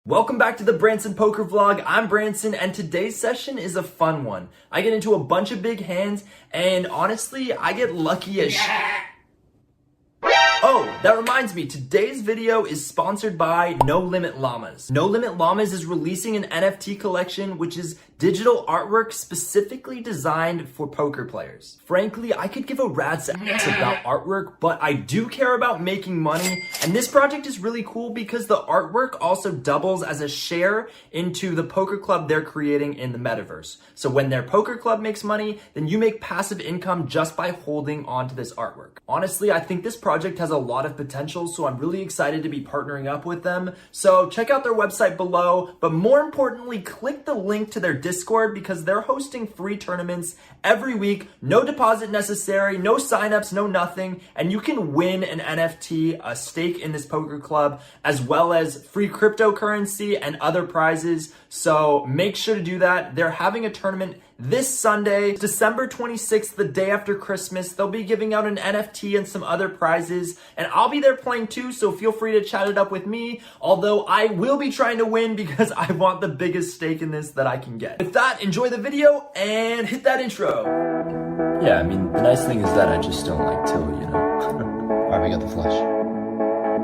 Welcome back to the Brantzen Poker Vlog. I'm Brantzen, and today's session is a fun one. I get into a bunch of big hands, and honestly, I get lucky as Oh, that reminds me, today's video is sponsored by No Limit Llamas. No Limit Llamas is releasing an NFT collection, which is digital artwork specifically designed for poker players. Frankly, I could give a rat's ass about artwork, but I do care about making money, and this project is really cool because the artwork also doubles as a share into the poker club they're creating in the metaverse. So when their poker club makes money, then you make passive income just by holding onto this artwork. Honestly, I think this project has a lot of potential, so I'm really excited to be partnering up with them. So check out their website below, but more importantly, click the link to their Discord because they're hosting free tournaments every week, no deposit necessary, no signups, no nothing, and you can win an NFT, a stake in this poker club, as well as free cryptocurrency and other prizes. So make sure to do that. They're having a tournament this Sunday, December 26th, the day after Christmas. They'll be giving out an NFT and some other prizes, and I'll be there playing too, so feel free to chat it up with me, although I will be trying to win because I want the biggest stake in this that I can get. With that, enjoy the video and hit that intro. Yeah, I mean, the nice thing is that I just don't like till, you know. Alright, we got the flush.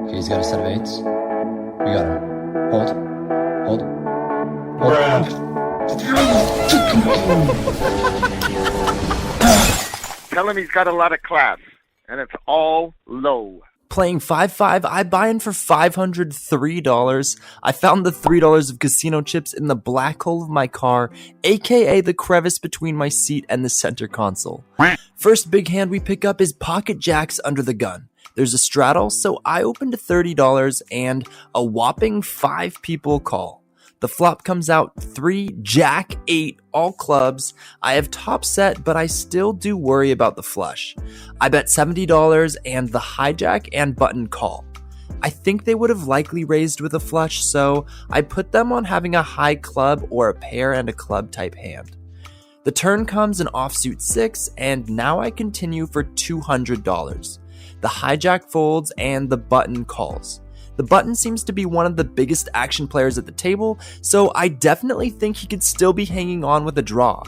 Okay, he's got a set of eights. We got him. Hold. Tell him he's got a lot of class, and it's all low. Playing 5-5, I buy in for $503. I found the $3 of casino chips in the black hole of my car, aka the crevice between my seat and the center console. First big hand we pick up is pocket jacks under the gun. There's a straddle, so I open to $30 and a whopping 5 people call. The flop comes out 3, jack, 8, all clubs. I have top set, but I still do worry about the flush. I bet $70 and the hijack and button call. I think they would have likely raised with a flush, so I put them on having a high club or a pair and a club type hand. The turn comes an offsuit 6, and now I continue for $200. The hijack folds and the button calls. The button seems to be one of the biggest action players at the table, so I definitely think he could still be hanging on with a draw.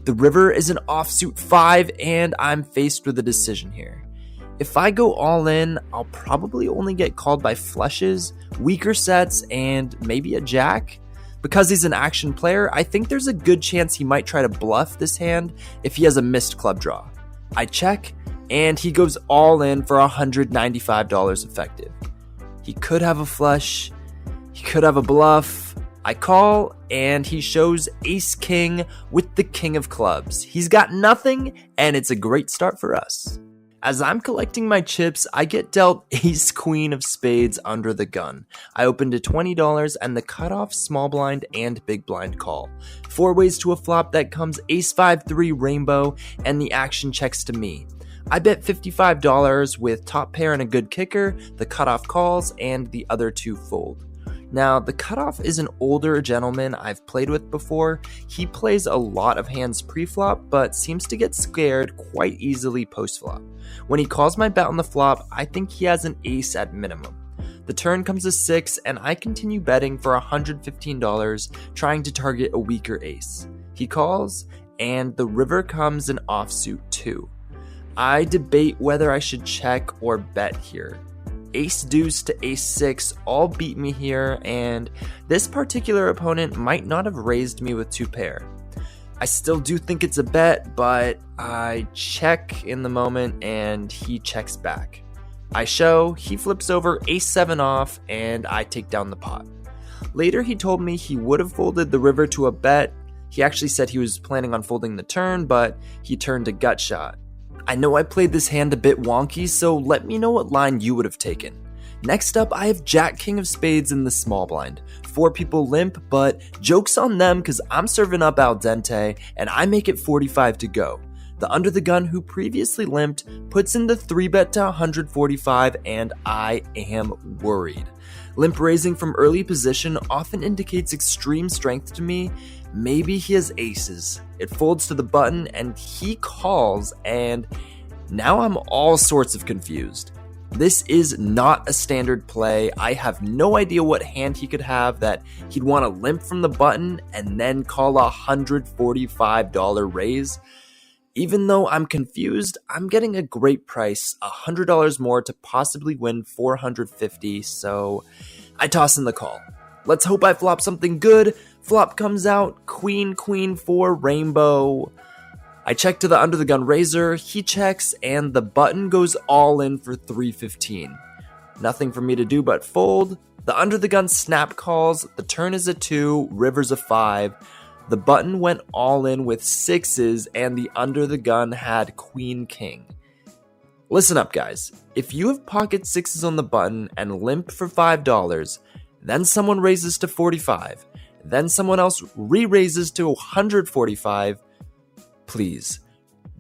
The river is an offsuit 5, and I'm faced with a decision here. If I go all in, I'll probably only get called by flushes, weaker sets, and maybe a jack. Because he's an action player, I think there's a good chance he might try to bluff this hand if he has a missed club draw. I check, and he goes all in for $195 effective. He could have a flush, he could have a bluff. I call, and he shows ace-king with the king of clubs. He's got nothing, and it's a great start for us. As I'm collecting my chips, I get dealt ace-queen of spades under the gun. I open to $20 and the cutoff, small blind, and big blind call. 4 ways to a flop that comes ace-5-3 rainbow, and the action checks to me. I bet $55 with top pair and a good kicker, the cutoff calls, and the other 2 fold. Now, the cutoff is an older gentleman I've played with before. He plays a lot of hands pre-flop, but seems to get scared quite easily post-flop. When he calls my bet on the flop, I think he has an ace at minimum. The turn comes a 6, and I continue betting for $115, trying to target a weaker ace. He calls, and the river comes an offsuit 2. I debate whether I should check or bet here. Ace deuce to ace 6 all beat me here, and this particular opponent might not have raised me with 2 pair. I still do think it's a bet, but I check in the moment and he checks back. I show, he flips over ace 7 off, and I take down the pot. Later he told me he would have folded the river to a bet. He actually said he was planning on folding the turn, but he turned a gut shot. I know I played this hand a bit wonky, so let me know what line you would have taken. Next up, I have Jack King of Spades in the small blind. 4 people limp, but joke's on them because I'm serving up al dente, and I make it 45 to go. The under the gun who previously limped puts in the 3-bet to 145, and I am worried. Limp raising from early position often indicates extreme strength to me. Maybe he has aces. It folds to the button and he calls, and now I'm all sorts of confused. This is not a standard play. I have no idea what hand he could have that he'd want to limp from the button and then call a $145 raise. Even though I'm confused, I'm getting a great price, $100 more to possibly win $450, so I toss in the call. Let's hope I flop something good. Flop comes out, queen, queen, 4, rainbow. I check to the under the gun raiser, he checks, and the button goes all in for $315. Nothing for me to do but fold. The under the gun snap calls, the turn is a 2, river's a 5. The button went all in with 6s, and the under the gun had queen king. Listen up, guys. If you have pocket 6s on the button and limp for $5, then someone raises to 45, then someone else re-raises to 145, please,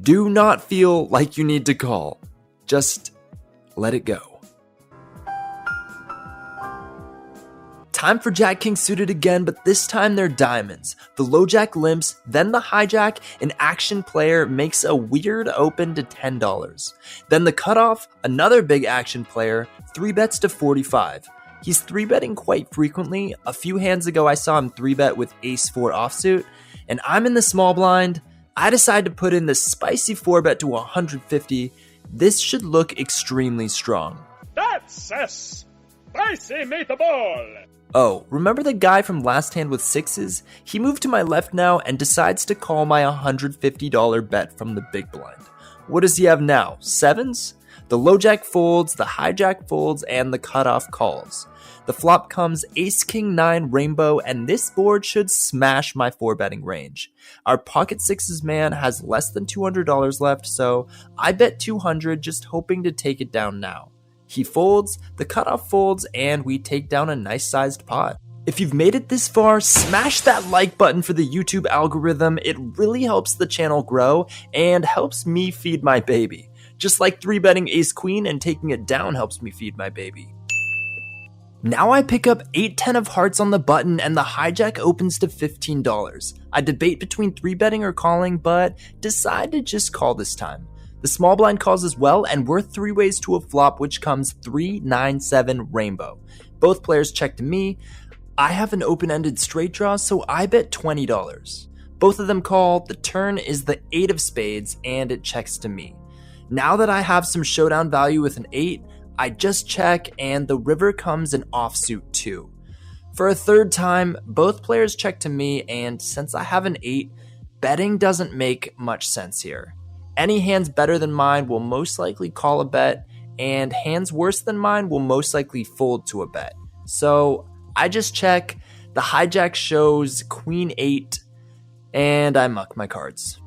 do not feel like you need to call. Just let it go. Time for Jack King suited again, but this time they're diamonds. The low jack limps, then the hijack, an action player makes a weird open to $10. Then the cutoff, another big action player, 3-bets to 45. He's 3-betting quite frequently. A few hands ago I saw him 3-bet with ace-4 offsuit, and I'm in the small blind. I decide to put in the spicy 4-bet to 150. This should look extremely strong. That's a spicy meatball! Oh, remember the guy from last hand with 6s? He moved to my left now and decides to call my $150 bet from the big blind. What does he have now? 7s? The low jack folds, the hijack folds, and the cutoff calls. The flop comes ace-king 9 rainbow, and this board should smash my 4-betting range. Our pocket 6s man has less than $200 left, so I bet 200 just hoping to take it down now. He folds, the cutoff folds, and we take down a nice sized pot. If you've made it this far, smash that like button for the YouTube algorithm. It really helps the channel grow and helps me feed my baby. Just like 3-betting ace-queen and taking it down helps me feed my baby. Now I pick up 8-10 of hearts on the button and the hijack opens to $15. I debate between 3-betting or calling, but decide to just call this time. The small blind calls as well, and we're 3 ways to a flop, which comes 3-9-7 rainbow. Both players check to me. I have an open-ended straight draw, so I bet $20. Both of them call. The turn is the 8 of spades, and it checks to me. Now that I have some showdown value with an 8, I just check, and the river comes an offsuit 2. For a third time, both players check to me, and since I have an 8, betting doesn't make much sense here. Any hands better than mine will most likely call a bet, and hands worse than mine will most likely fold to a bet. So I just check, the hijack shows queen 8, and I muck my cards.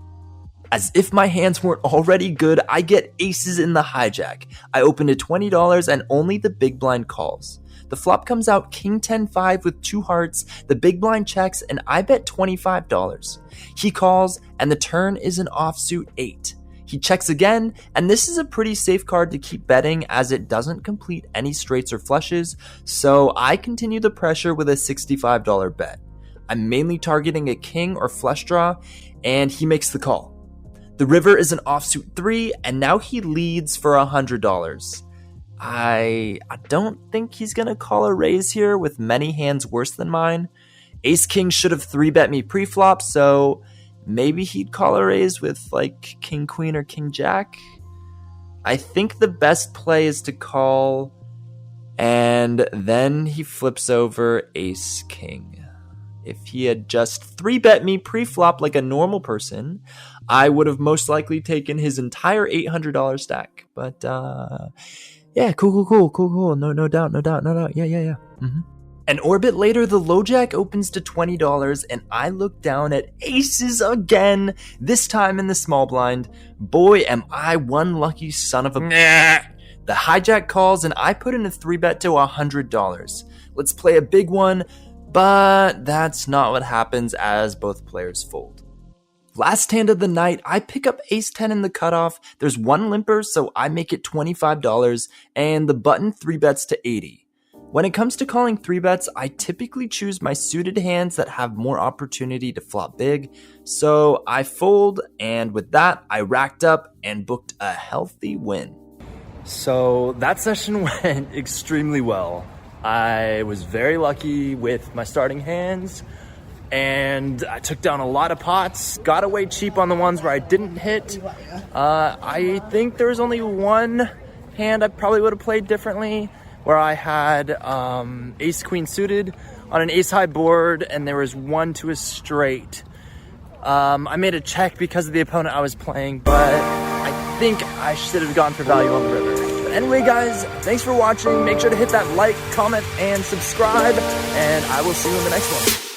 As if my hands weren't already good, I get aces in the hijack. I open to $20 and only the big blind calls. The flop comes out king 10-5 with 2 hearts, the big blind checks, and I bet $25. He calls, and the turn is an offsuit 8. He checks again, and this is a pretty safe card to keep betting as it doesn't complete any straights or flushes, so I continue the pressure with a $65 bet. I'm mainly targeting a king or flush draw, and he makes the call. The river is an offsuit 3, and now he leads for $100. I don't think he's going to call a raise here with many hands worse than mine. Ace-king should have 3-bet me pre-flop, so maybe he'd call a raise with like king-queen or king-jack. I think the best play is to call, and then he flips over ace-king. If he had just 3-bet me pre-flop like a normal person, I would have most likely taken his entire $800 stack. But, yeah, cool. No doubt. Yeah. Mm-hmm. An orbit later, the low jack opens to $20, and I look down at aces again, this time in the small blind. Boy, am I one lucky son of a... The hijack calls, and I put in a 3-bet to $100. Let's play a big one, but that's not what happens as both players fold. Last hand of the night, I pick up ace-10 in the cutoff. There's one limper, so I make it $25, and the button 3-bets to $80. When it comes to calling 3-bets, I typically choose my suited hands that have more opportunity to flop big, so I fold, and with that, I racked up and booked a healthy win. So that session went extremely well. I was very lucky with my starting hands, and I took down a lot of pots, got away cheap on the ones where I didn't hit. I think there was only one hand I probably would have played differently, where I had ace queen suited on an ace high board, and there was 1 to a straight. I made a check because of the opponent I was playing, but I think I should have gone for value on the river. But anyway, guys, thanks for watching. Make sure to hit that like, comment, and subscribe, and I will see you in the next one.